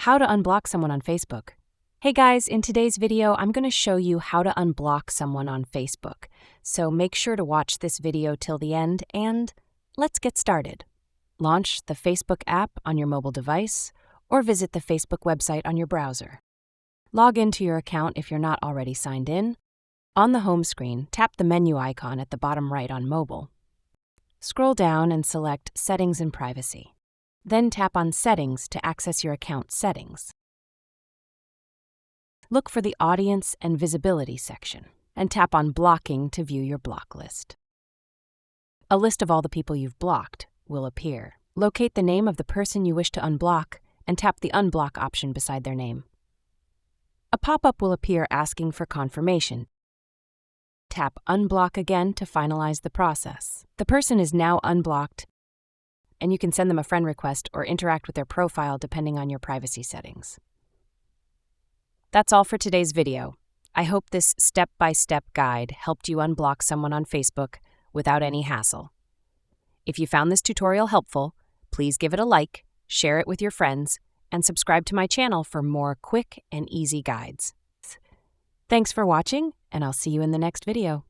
How to unblock someone on Facebook. Hey guys, in today's video, I'm going to show you how to unblock someone on Facebook. So make sure to watch this video till the end and let's get started. Launch the Facebook app on your mobile device or visit the Facebook website on your browser. Log into your account if you're not already signed in. On the home screen, tap the menu icon at the bottom right on mobile. Scroll down and select Settings and Privacy. Then tap on Settings to access your account settings. Look for the Audience and Visibility section and tap on Blocking to view your block list. A list of all the people you've blocked will appear. Locate the name of the person you wish to unblock and tap the Unblock option beside their name. A pop-up will appear asking for confirmation. Tap Unblock again to finalize the process. The person is now unblocked, and you can send them a friend request or interact with their profile depending on your privacy settings. That's all for today's video. I hope this step-by-step guide helped you unblock someone on Facebook without any hassle. If you found this tutorial helpful, please give it a like, share it with your friends, and subscribe to my channel for more quick and easy guides. Thanks for watching, and I'll see you in the next video.